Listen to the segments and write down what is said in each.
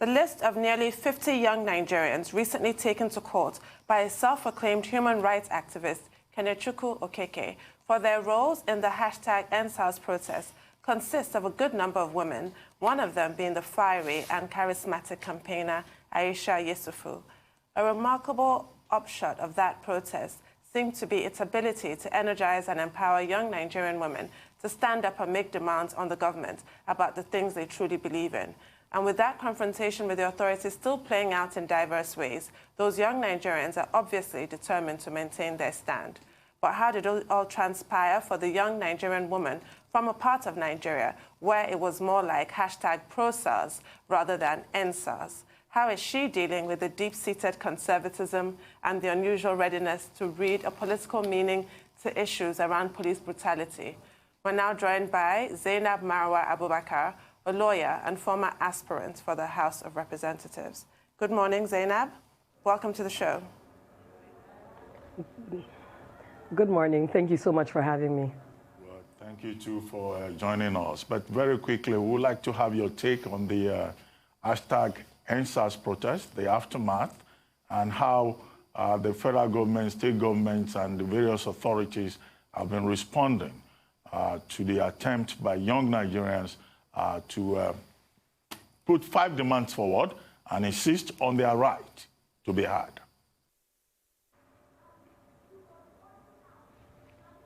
The list of nearly 50 young Nigerians recently taken to court by a self-proclaimed human rights activist, Kenechukwu Okeke, for their roles in the #NSAs Protest consists of a good number of women, one of them being the fiery and charismatic campaigner Aisha Yesufu. A remarkable upshot of that protest seemed to be its ability to energize and empower young Nigerian women to stand up and make demands on the government about the things they truly believe in. And with that confrontation with the authorities still playing out in diverse ways, those young Nigerians are obviously determined to maintain their stand. But how did it all transpire for the young Nigerian woman from a part of Nigeria where it was more like #ProSARS rather than NSAS? How is she dealing with the deep-seated conservatism and the unusual readiness to read a political meaning to issues around police brutality? We're now joined by Zainab Marwa-Abubakar, a lawyer and former aspirant for the House of Representatives. Good morning, Zainab. Welcome to the show. Good morning. Thank you so much for having me. Well, thank you, too, for joining us. But very quickly, we would like to have your take on the #NSAS protest, the aftermath, and how the federal government, state governments, and the various authorities have been responding to the attempt by young Nigerians to put 5 demands forward and insist on their right to be heard.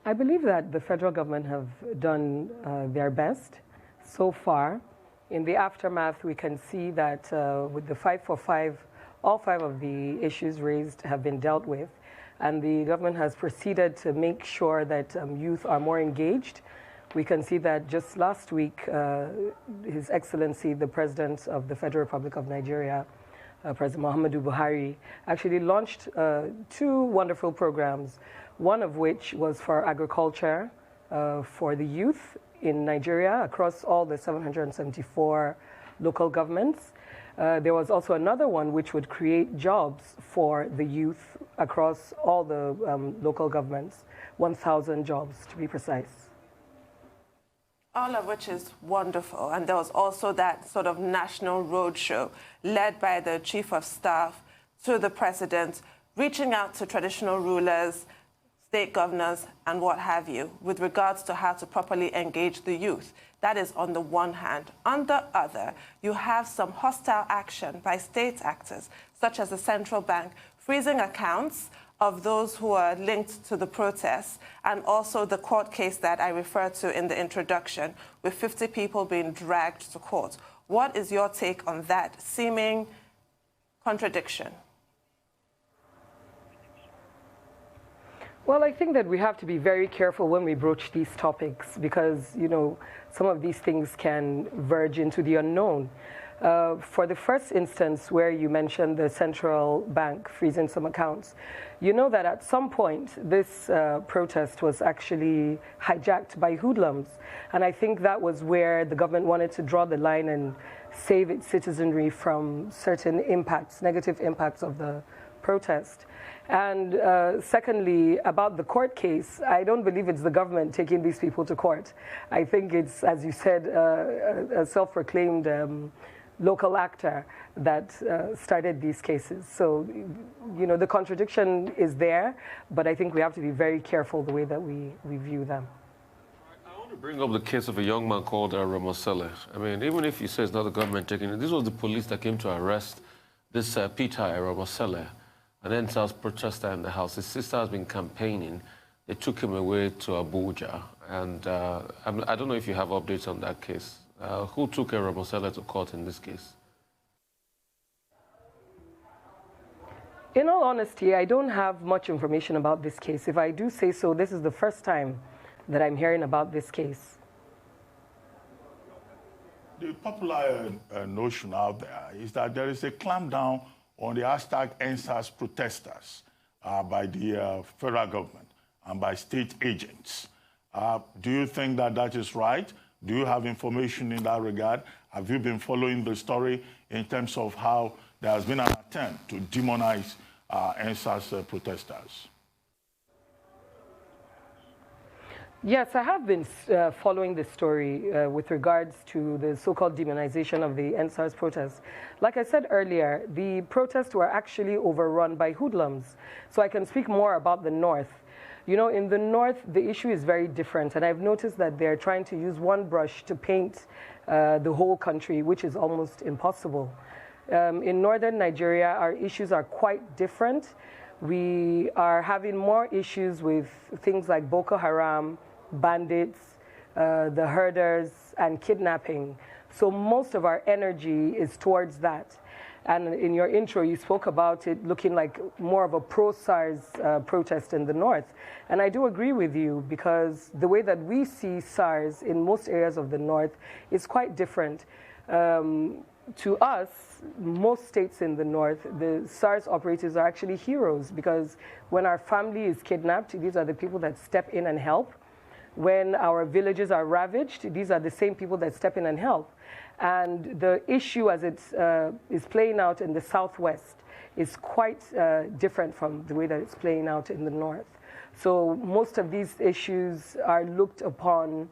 I believe that the federal government have done their best so far. In the aftermath, we can see that with the 5 for 5, all 5 of the issues raised have been dealt with, and the government has proceeded to make sure that youth are more engaged. We can see that just last week, His Excellency, the President of the Federal Republic of Nigeria, President Muhammadu Buhari, actually launched 2 wonderful programs, one of which was for agriculture for the youth in Nigeria across all the 774 local governments. There was also another one which would create jobs for the youth across all the local governments, 1,000 jobs to be precise. All of which is wonderful. And there was also that sort of national roadshow led by the Chief of Staff to the President, reaching out to traditional rulers, state governors, and what have you, with regards to how to properly engage the youth. That is on the one hand. On the other, you have some hostile action by state actors, such as the central bank, freezing accounts of those who are linked to the protests, and also the court case that I referred to in the introduction, with 50 people being dragged to court. What is your take on that seeming contradiction? Well, I think that we have to be very careful when we broach these topics because, you know, some of these things can verge into the unknown. For the first instance where you mentioned the central bank freezing some accounts, you know that at some point this protest was actually hijacked by hoodlums. And I think that was where the government wanted to draw the line and save its citizenry from certain impacts, negative impacts of the protest. And secondly, about the court case, I don't believe it's the government taking these people to court. I think it's, as you said, a self-proclaimed local actor that started these cases. So, you know, the contradiction is there, but I think we have to be very careful the way that we view them. I want to bring up the case of a young man called Ramos. I mean, even if you say it's not the government taking it, this was the police that came to arrest this Peter Ramos, an NSAS protester in the house. His sister has been campaigning. They took him away to Abuja. And I don't know if you have updates on that case. Who took Ramos to court in this case? In all honesty, I don't have much information about this case. If I do say so, this is the first time that I'm hearing about this case. The popular notion out there is that there is a clampdown on the #NSAS protesters by the federal government and by state agents. Do you think that that is right? Do you have information in that regard? Have you been following the story in terms of how there has been an attempt to demonize NSAS protesters? Yes, I have been following this story with regards to the so-called demonization of the NSAs protests. Like I said earlier, the protests were actually overrun by hoodlums. So I can speak more about the North. You know, in the North, the issue is very different. And I've noticed that they're trying to use one brush to paint the whole country, which is almost impossible. In northern Nigeria, our issues are quite different. We are having more issues with things like Boko Haram, bandits, the herders, and kidnapping. So most of our energy is towards that. And in your intro, you spoke about it looking like more of a pro-SARS protest in the north. And I do agree with you, because the way that we see SARS in most areas of the north is quite different. To us, most states in the north, the SARS operators are actually heroes, because when our family is kidnapped, these are the people that step in and help. When our villages are ravaged, these are the same people that step in and help. And the issue as it is playing out in the southwest is quite different from the way that it's playing out in the north. So most of these issues are looked upon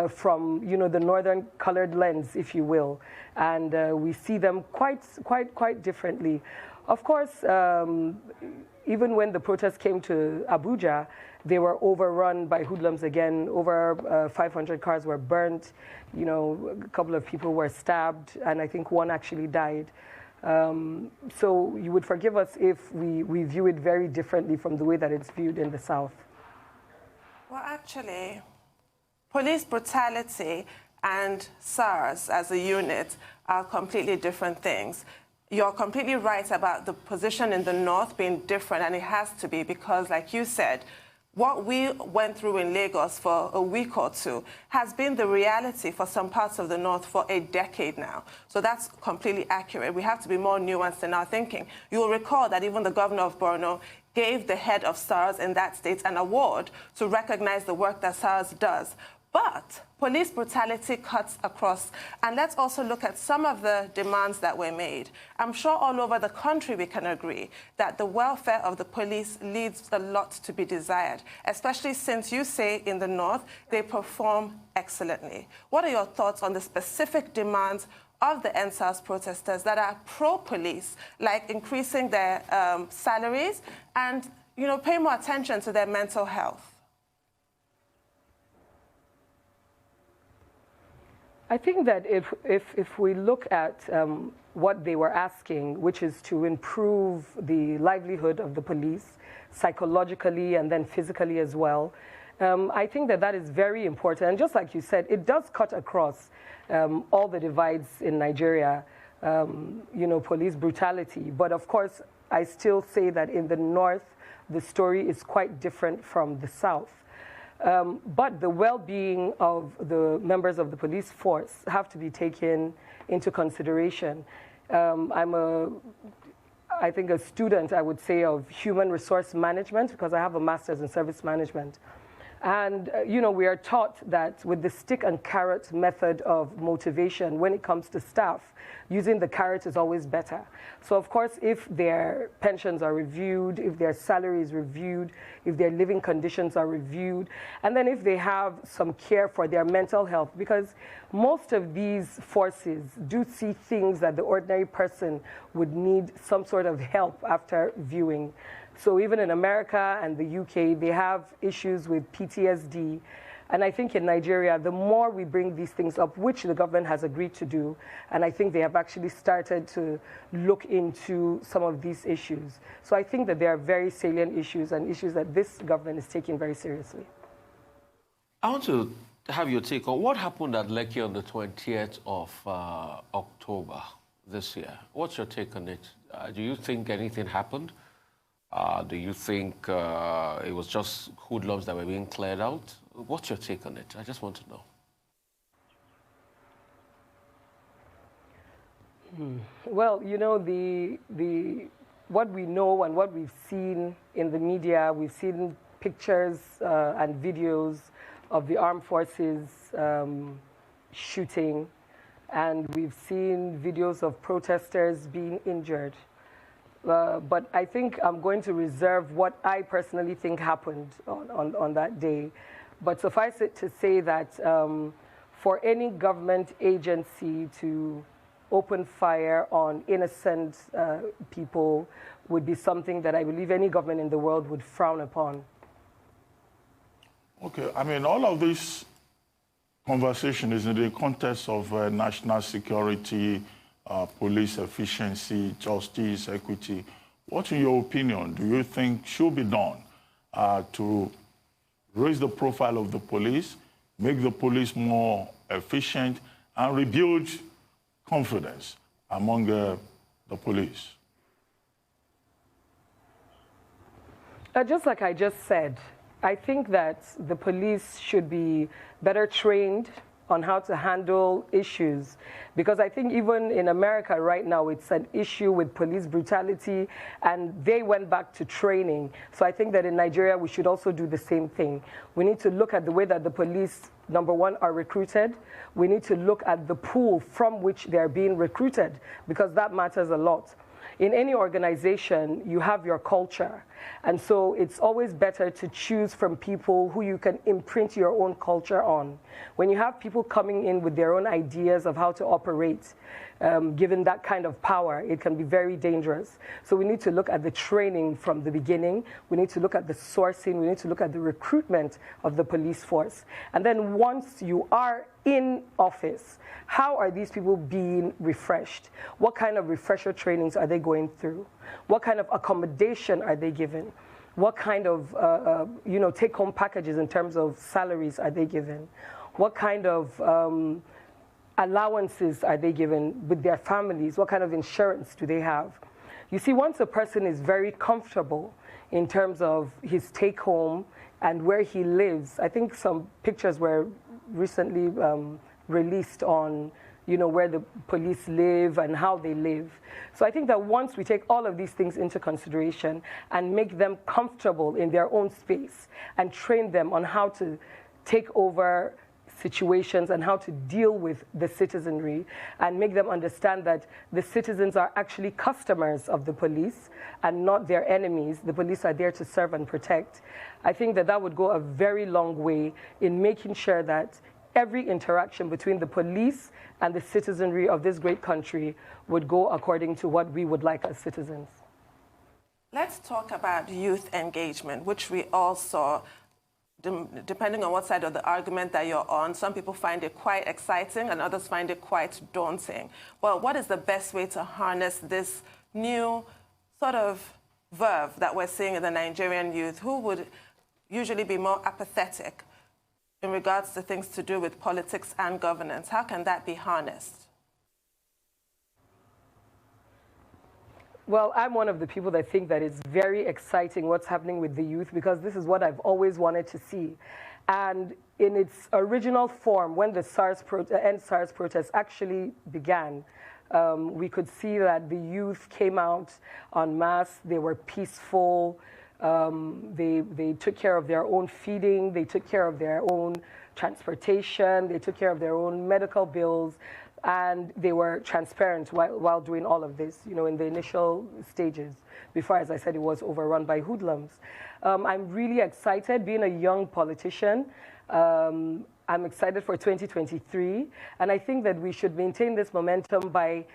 from, you know, the northern colored lens, if you will, and we see them quite differently. Of course, even when the protests came to Abuja, they were overrun by hoodlums again. Over 500 cars were burnt. You know, a couple of people were stabbed, and I think one actually died. So you would forgive us if we view it very differently from the way that it's viewed in the South. Well, actually, police brutality and SARS as a unit are completely different things. You're completely right about the position in the north being different, and it has to be, because, like you said, what we went through in Lagos for a week or two has been the reality for some parts of the north for a decade now. So that's completely accurate. We have to be more nuanced in our thinking. You will recall that even the governor of Borno gave the head of SARS in that state an award to recognize the work that SARS does. But police brutality cuts across. And let's also look at some of the demands that were made. I'm sure all over the country we can agree that the welfare of the police leaves a lot to be desired, especially since you say in the north they perform excellently. What are your thoughts on the specific demands of the NSAS protesters that are pro-police, like increasing their salaries and, you know, pay more attention to their mental health? I think that if we look at what they were asking, which is to improve the livelihood of the police psychologically and then physically as well, I think that that is very important. And just like you said, it does cut across all the divides in Nigeria, you know, police brutality. But of course, I still say that in the north, the story is quite different from the south. But the well-being of the members of the police force have to be taken into consideration. I think, a student, I would say, of human resource management, because I have a master's in service management. And, you know, we are taught that with the stick and carrot method of motivation, when it comes to staff, using the carrot is always better. So, of course, if their pensions are reviewed, if their salary is reviewed, if their living conditions are reviewed, and then if they have some care for their mental health, because most of these forces do see things that the ordinary person would need some sort of help after viewing. So even in America and the UK, they have issues with PTSD. And I think in Nigeria, the more we bring these things up, which the government has agreed to do, and I think they have actually started to look into some of these issues. So I think that they are very salient issues and issues that this government is taking very seriously. I want to have your take on what happened at Lekki on the 20th of October this year. What's your take on it? Do you think anything happened? Do you think it was just hoodlums that were being cleared out? What's your take on it? I just want to know. Well, you know, what we know and what we've seen in the media, we've seen pictures and videos of the armed forces shooting, and we've seen videos of protesters being injured. But I think I'm going to reserve what I personally think happened on that day But suffice it to say that for any government agency to open fire on innocent people would be something that I believe any government in the world would frown upon. Okay, I mean, all of this conversation is in the context of national security, police efficiency, justice, equity. What, in your opinion, do you think should be done to raise the profile of the police, make the police more efficient, and rebuild confidence among the police? Just like I just said, I think that the police should be better trained on how to handle issues, because I think even in America right now it's an issue with police brutality, and they went back to training. So I think that in Nigeria we should also do the same thing. We need to look at the way that the police, number one, are recruited. We need to look at the pool from which they're being recruited, because that matters a lot. In any organization, you have your culture. And so it's always better to choose from people who you can imprint your own culture on. When you have people coming in with their own ideas of how to operate, given that kind of power, it can be very dangerous. So we need to look at the training from the beginning. We need to look at the sourcing. We need to look at the recruitment of the police force. And then once you are in office, how are these people being refreshed? What kind of refresher trainings are they going through? What kind of accommodation are they given? What kind of take-home packages in terms of salaries are they given? What kind of allowances are they given with their families? What kind of insurance do they have? You see, once a person is very comfortable in terms of his take-home and where he lives, I think some pictures were recently released on where the police live and how they live. So I think that once we take all of these things into consideration and make them comfortable in their own space and train them on how to take over situations and how to deal with the citizenry and make them understand that the citizens are actually customers of the police and not their enemies. The police are there to serve and protect. I think that that would go a very long way in making sure that every interaction between the police and the citizenry of this great country would go according to what we would like as citizens. Let's talk about youth engagement, which we all saw. Depending on what side of the argument that you're on, some people find it quite exciting and others find it quite daunting. Well, what is the best way to harness this new sort of verve that we're seeing in the Nigerian youth, who would usually be more apathetic in regards to things to do with politics and governance? How can that be harnessed? Well, I'm one of the people that think that it's very exciting what's happening with the youth, because this is what I've always wanted to see. And in its original form, when the NSAs Protest actually began, we could see that the youth came out en masse. They were peaceful. They took care of their own feeding. They took care of their own transportation. They took care of their own medical bills. And they were transparent while doing all of this, in the initial stages, before, as I said, it was overrun by hoodlums. I'm really excited, being a young politician. I'm excited for 2023. And I think that we should maintain this momentum by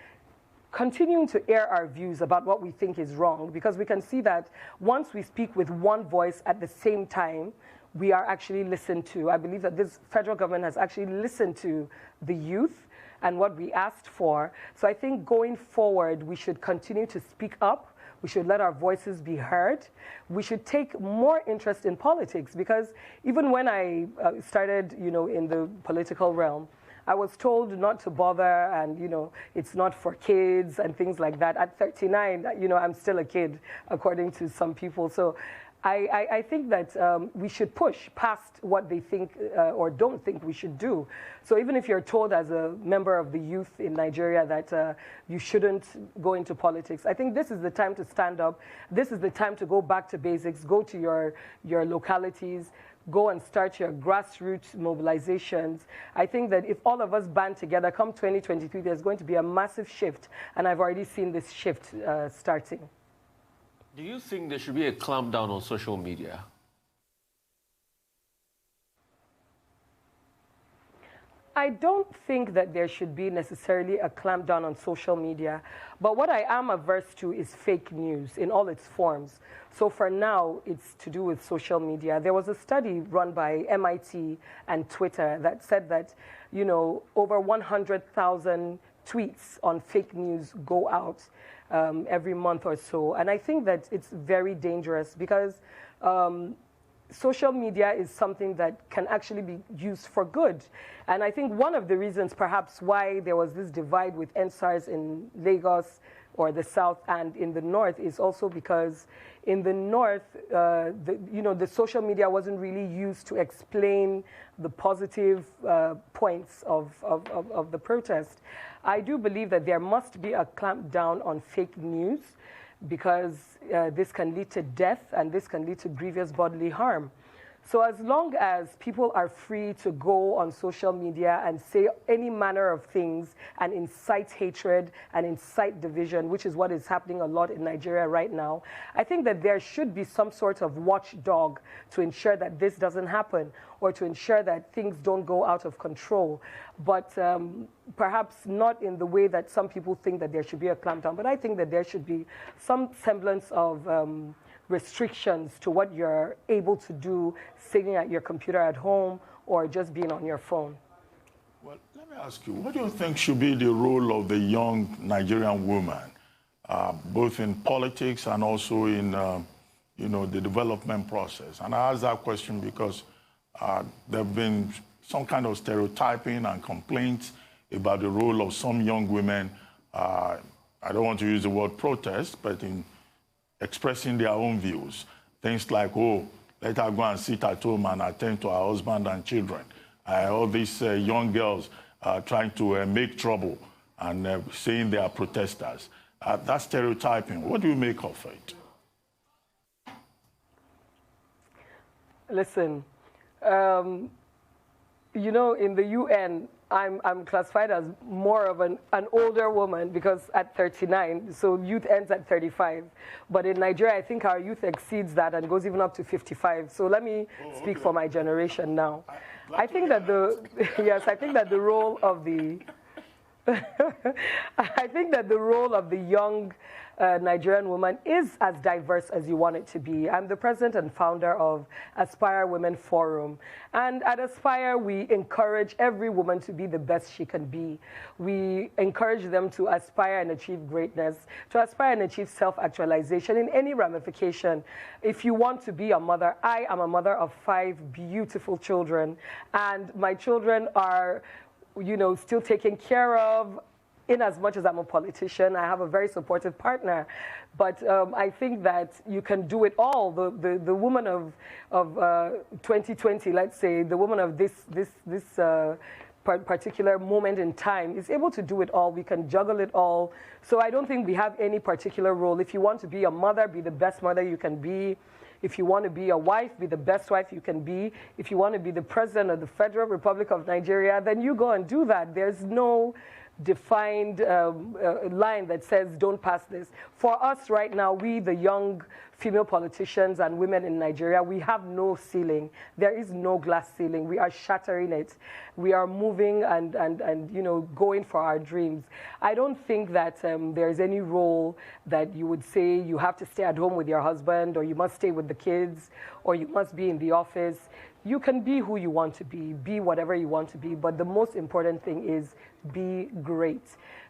continuing to air our views about what we think is wrong, because we can see that once we speak with one voice at the same time, we are actually listened to. I believe that this federal government has actually listened to the youth and what we asked for. So I think going forward, we should continue to speak up. We should let our voices be heard. We should take more interest in politics, because even when I started, in the political realm, I was told not to bother, and it's not for kids and things like that. At 39, I'm still a kid, according to some people. So I think that we should push past what they think or don't think we should do. So even if you're told as a member of the youth in Nigeria that you shouldn't go into politics, I think this is the time to stand up. This is the time to go back to basics, go to your localities, go and start your grassroots mobilizations. I think that if all of us band together, come 2023, there's going to be a massive shift, and I've already seen this shift starting. Do you think there should be a clampdown on social media? I don't think that there should be necessarily a clampdown on social media, but what I am averse to is fake news in all its forms. So for now, it's to do with social media. There was a study run by MIT and Twitter that said that, you know, over 100,000 tweets on fake news go out every month or so. And I think that it's very dangerous because social media is something that can actually be used for good. And I think one of the reasons perhaps why there was this divide with NSAs in Lagos or the South and in the North is also because in the North, the social media wasn't really used to explain the positive points of the protest. I do believe that there must be a clampdown on fake news because this can lead to death and this can lead to grievous bodily harm. So as long as people are free to go on social media and say any manner of things and incite hatred and incite division, which is what is happening a lot in Nigeria right now, I think that there should be some sort of watchdog to ensure that this doesn't happen or to ensure that things don't go out of control. But perhaps not in the way that some people think that there should be a clampdown, but I think that there should be some semblance of restrictions to what you're able to do sitting at your computer at home or just being on your phone. Well, let me ask you, what do you think should be the role of the young Nigerian woman, both in politics and also in, the development process? And I ask that question because there have been some kind of stereotyping and complaints about the role of some young women. I don't want to use the word protest, but in expressing their own views. Things like, oh, let her go and sit at home and attend to her husband and children. All these young girls trying to make trouble and saying they are protesters. That's stereotyping. What do you make of it? Listen, in the UN, I'm classified as more of an older woman because at 39, so youth ends at 35. But in Nigeria, I think our youth exceeds that and goes even up to 55. So let me speak for my generation now. I think that I think that the role of the I think that the role of the young Nigerian woman is as diverse as you want it to be. I'm the president and founder of Aspire Women Forum. And at Aspire, we encourage every woman to be the best she can be. We encourage them to aspire and achieve greatness, to aspire and achieve self-actualization in any ramification. If you want to be a mother, I am a mother of 5 beautiful children. And my children are still taken care of. In as much as I'm a politician, I have a very supportive partner. But I think that you can do it all. The woman of 2020, let's say, the woman of this particular moment in time is able to do it all. We can juggle it all. So I don't think we have any particular role. If you want to be a mother, be the best mother you can be. If you want to be a wife, be the best wife you can be. If you want to be the president of the Federal Republic of Nigeria, then you go and do that. There's no defined line that says don't pass this. For us right now, we, the young female politicians and women in Nigeria, we have no ceiling. There is no glass ceiling. We are shattering it. We are moving and going for our dreams. I don't think that there's any role that you would say you have to stay at home with your husband or you must stay with the kids or you must be in the office. You can be who you want to be whatever you want to be, but the most important thing is be great.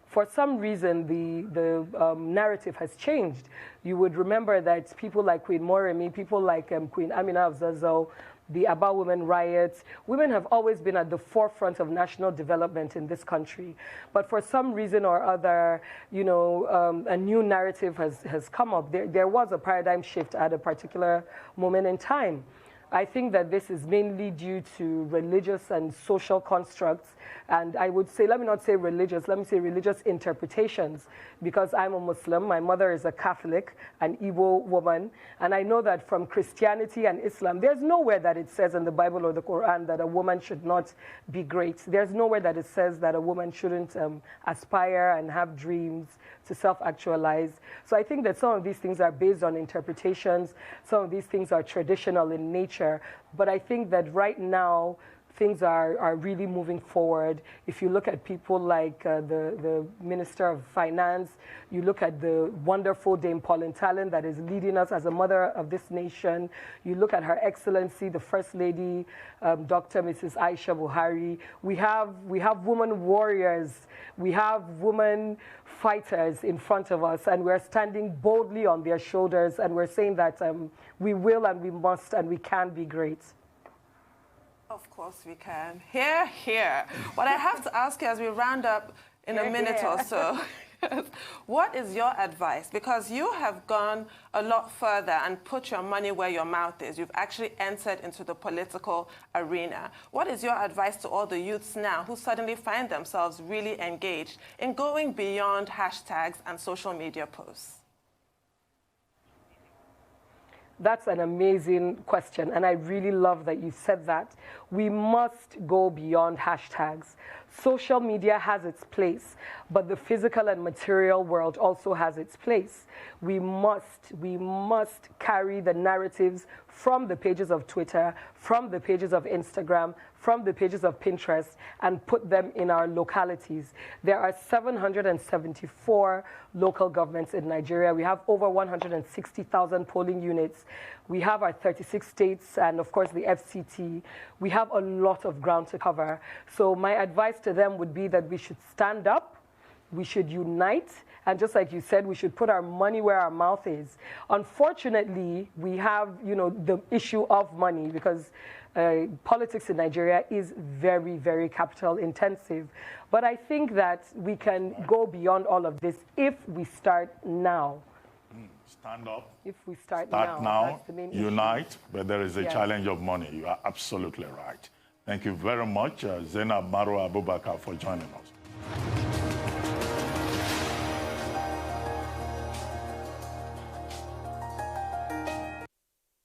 For some reason, the narrative has changed. You would remember that people like Queen Moremi, people like Queen Amina of Zazzau, the Aba Women riots, women have always been at the forefront of national development in this country. But for some reason or other, a new narrative has come up. There was a paradigm shift at a particular moment in time. I think that this is mainly due to religious and social constructs. And I would say, let me not say religious, let me say religious interpretations, because I'm a Muslim. My mother is a Catholic, an Igbo woman. And I know that from Christianity and Islam, there's nowhere that it says in the Bible or the Quran that a woman should not be great. There's nowhere that it says that a woman shouldn't aspire and have dreams to self-actualize. So I think that some of these things are based on interpretations. Some of these things are traditional in nature. But I think that right now, things are really moving forward. If you look at people like the Minister of Finance, you look at the wonderful Dame Pauline Talon that is leading us as a mother of this nation. You look at Her Excellency, the First Lady, Dr. Mrs. Aisha Buhari. We have women warriors. We have women fighters in front of us, and we're standing boldly on their shoulders, and we're saying that we will and we must and we can be great. Of course we can. Hear, hear. What I have to ask you as we round up in a minute or so, what is your advice? Because you have gone a lot further and put your money where your mouth is. You've actually entered into the political arena. What is your advice to all the youths now who suddenly find themselves really engaged in going beyond hashtags and social media posts? That's an amazing question, and I really love that you said that. We must go beyond hashtags. Social media has its place, but the physical and material world also has its place. We must carry the narratives from the pages of Twitter, from the pages of Instagram, from the pages of Pinterest, and put them in our localities. There are 774 local governments in Nigeria. We have over 160,000 polling units. We have our 36 states and, of course, the FCT. We have a lot of ground to cover. So my advice to them would be that we should stand up, we should unite, and just like you said, we should put our money where our mouth is. Unfortunately, we have, the issue of money because politics in Nigeria is very, very capital intensive. But I think that we can go beyond all of this if we start now. Stand up. If we start now, that's the main unite, issue. but there is a challenge of money. You are absolutely right. Thank you very much, Zainab Marwa-Abubakar, for joining us.